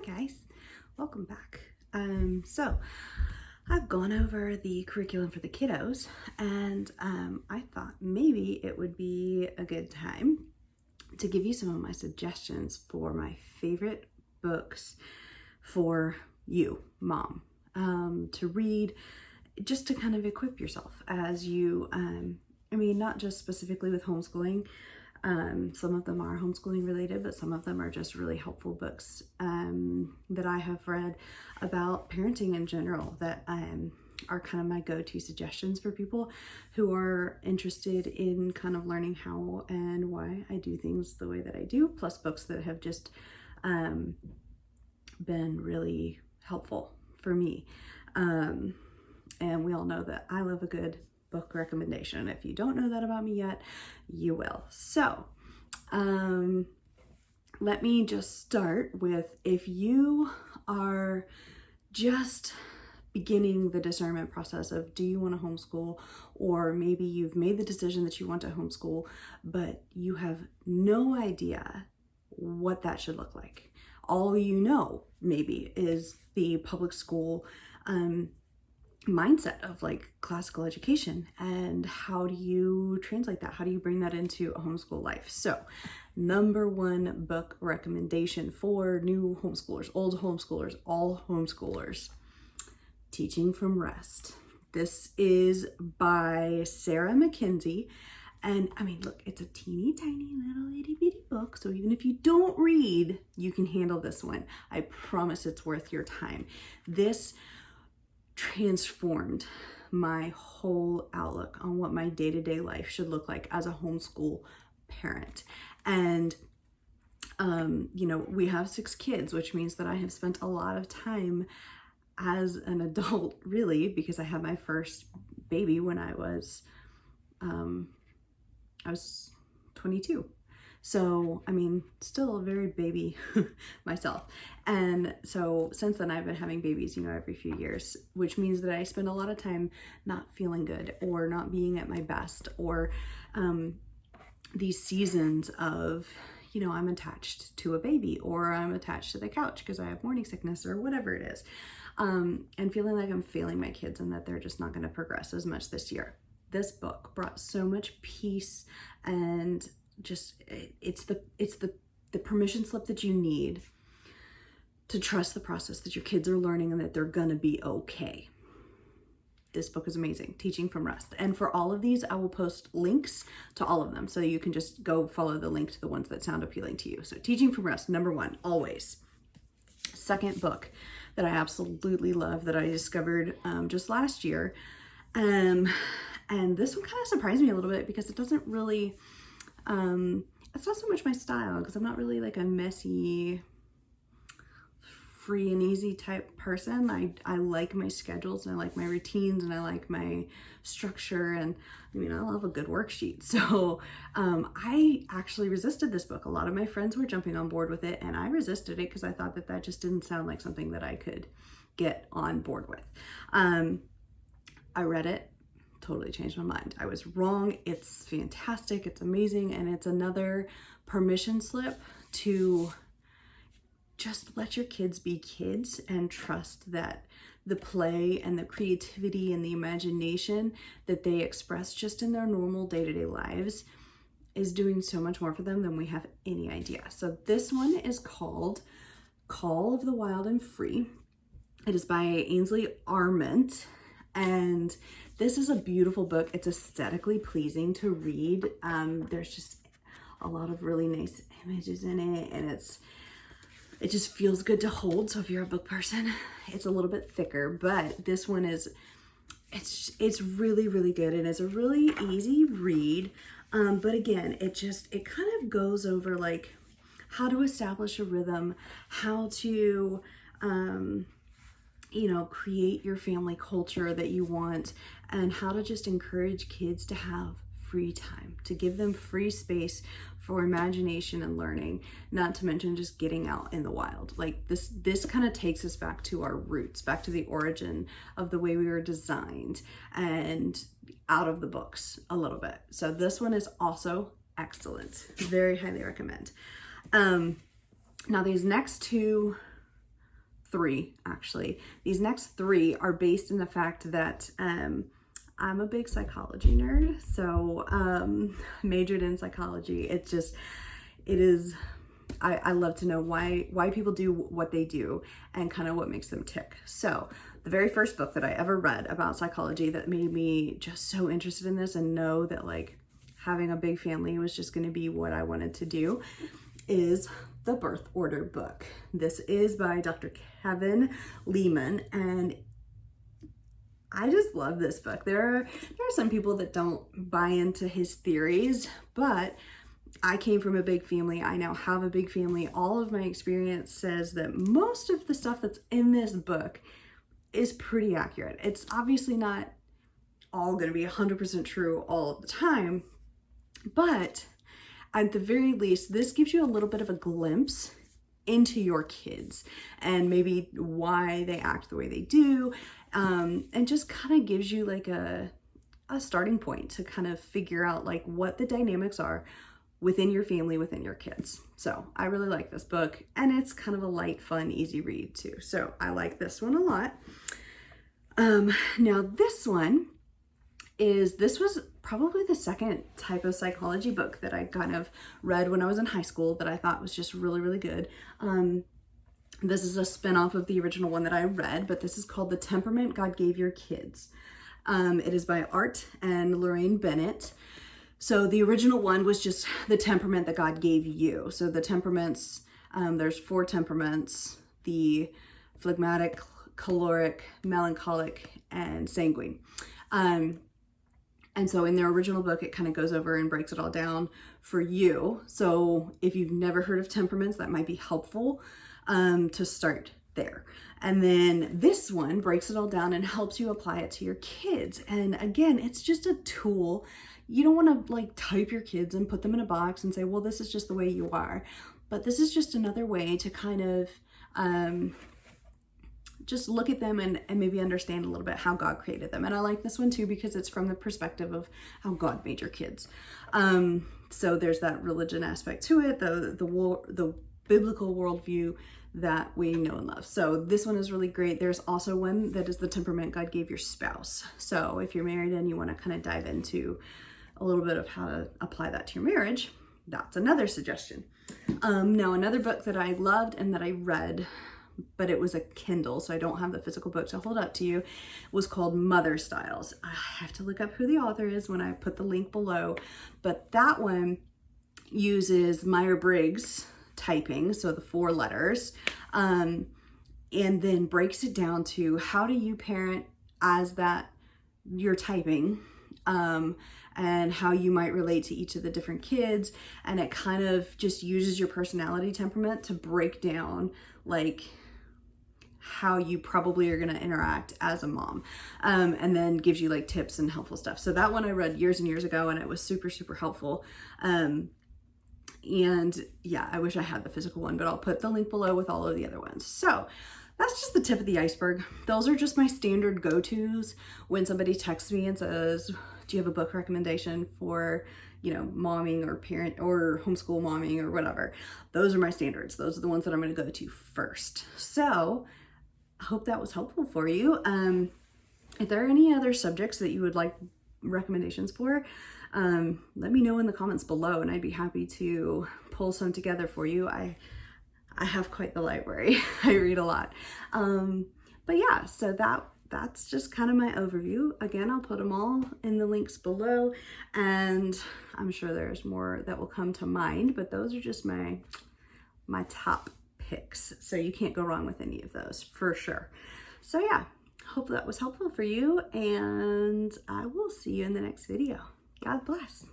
guys, welcome back. So I've gone over the curriculum for the kiddos, and I thought maybe it would be a good time to give you some of my suggestions for my favorite books for you, mom, to read, just to kind of equip yourself as you, not just specifically with homeschooling. Some of them are homeschooling related, but some of them are just really helpful books that I have read about parenting in general that are kind of my go-to suggestions for people who are interested in kind of learning how and why I do things the way that I do, plus books that have just been really helpful for me. And we all know that I love a good book recommendation. If you don't know that about me yet, you will. So let me just start with, if you are just beginning the discernment process of, do you want to homeschool, or maybe you've made the decision that you want to homeschool, but you have no idea what that should look like. All you know maybe is the public school mindset of like classical education, and how do you translate that? How do you bring that into a homeschool life? So number one book recommendation for new homeschoolers, old homeschoolers, all homeschoolers, Teaching from Rest. This is by Sarah Mackenzie. And I mean, look, it's a teeny tiny little itty bitty book. So even if you don't read, you can handle this one. I promise it's worth your time. This transformed my whole outlook on what my day-to-day life should look like as a homeschool parent. And we have 6 kids, which means that I have spent a lot of time as an adult, really, because I had my first baby when I was 22. So, I mean, still a very baby myself. And so since then I've been having babies, every few years, which means that I spend a lot of time not feeling good or not being at my best, or these seasons of, I'm attached to a baby, or I'm attached to the couch because I have morning sickness or whatever it is. And feeling like I'm failing my kids and that they're just not going to progress as much this year. This book brought so much peace, and just it's the permission slip that you need to trust the process, that your kids are learning and that they're gonna be okay. This book is amazing, Teaching from Rest. And for all of these, I will post links to all of them, so you can just go follow the link to the ones that sound appealing to you. So Teaching from Rest, number one, always. Second book that I absolutely love, that I discovered just last year, and this one kind of surprised me a little bit because it doesn't really, it's not so much my style, because I'm not really like a messy, free and easy type person. I like my schedules, and I like my routines, and I like my structure, and I love a good worksheet. So I actually resisted this book. A lot of my friends were jumping on board with it, and I resisted it because I thought that just didn't sound like something that I could get on board with. I read it, totally changed my mind. I was wrong. It's fantastic. It's amazing. And it's another permission slip to just let your kids be kids, and trust that the play and the creativity and the imagination that they express just in their normal day-to-day lives is doing so much more for them than we have any idea. So this one is called Call of the Wild and Free. It is by Ainsley Arment. And this is a beautiful book. It's aesthetically pleasing to read. There's just a lot of really nice images in it, and it just feels good to hold. So if you're a book person, it's a little bit thicker, but this one it's really, really good, and it's a really easy read. But again, it kind of goes over like how to establish a rhythm, how to, create your family culture that you want, and how to just encourage kids to have free time, to give them free space for imagination and learning, not to mention just getting out in the wild. Like this kind of takes us back to our roots, back to the origin of the way we were designed, and out of the books a little bit. So this one is also excellent. Very highly recommend. Now these next two three, actually. These next three are based in the fact that I'm a big psychology nerd, so majored in psychology. I love to know why people do what they do and kind of what makes them tick. So the very first book that I ever read about psychology that made me just so interested in this and know that like having a big family was just going to be what I wanted to do is The Birth Order book. This is by Dr. Kevin Leman, and I just love this book. There are some people that don't buy into his theories, but I came from a big family. I now have a big family. All of my experience says that most of the stuff that's in this book is pretty accurate. It's obviously not all going to be 100% true all the time, but at the very least, this gives you a little bit of a glimpse into your kids and maybe why they act the way they do, and just kind of gives you like a starting point to kind of figure out like what the dynamics are within your family, within your kids. So I really like this book, and it's kind of a light, fun, easy read too. So I like this one a lot. Now this was probably the second type of psychology book that I kind of read when I was in high school that I thought was just really, really good. This is a spinoff of the original one that I read, but this is called The Temperament God Gave Your Kids. It is by Art and Lorraine Bennett. So the original one was just the temperament that God gave you. So the temperaments, there's 4 temperaments: the phlegmatic, choleric, melancholic, and sanguine. And so in their original book, it kind of goes over and breaks it all down for you. So if you've never heard of temperaments, that might be helpful to start there. And then this one breaks it all down and helps you apply it to your kids. And again, it's just a tool. You don't want to like type your kids and put them in a box and say, well, this is just the way you are. But this is just another way to kind of just look at them and maybe understand a little bit how God created them. And I like this one too because it's from the perspective of how God made your kids. So there's that religion aspect to it, the biblical worldview that we know and love. So this one is really great. There's also one that is the temperament God gave your spouse. So if you're married and you want to kind of dive into a little bit of how to apply that to your marriage, that's another suggestion. Now another book that I loved and that I read, but it was a Kindle, so I don't have the physical book to hold up to you, was called Mother Styles. I have to look up who the author is when I put the link below, but that one uses Myers-Briggs typing, so the 4 letters, and then breaks it down to how do you parent as that you're typing, and how you might relate to each of the different kids. And it kind of just uses your personality temperament to break down like how you probably are going to interact as a mom, and then gives you like tips and helpful stuff. So that one I read years and years ago, and it was super, super helpful. And yeah, I wish I had the physical one, but I'll put the link below with all of the other ones. So that's just the tip of the iceberg. Those are just my standard go-tos when somebody texts me and says, do you have a book recommendation for, you know, momming or parent or homeschool momming or whatever? Those are my standards. Those are the ones that I'm going to go to first. So I hope that was helpful for you. If there are any other subjects that you would like recommendations for, let me know in the comments below, and I'd be happy to pull some together for you. I have quite the library. I read a lot. But yeah, so that's just kind of my overview. Again, I'll put them all in the links below, and I'm sure there's more that will come to mind, but those are just my top picks. So you can't go wrong with any of those for sure. So yeah, hope that was helpful for you, and I will see you in the next video. God bless.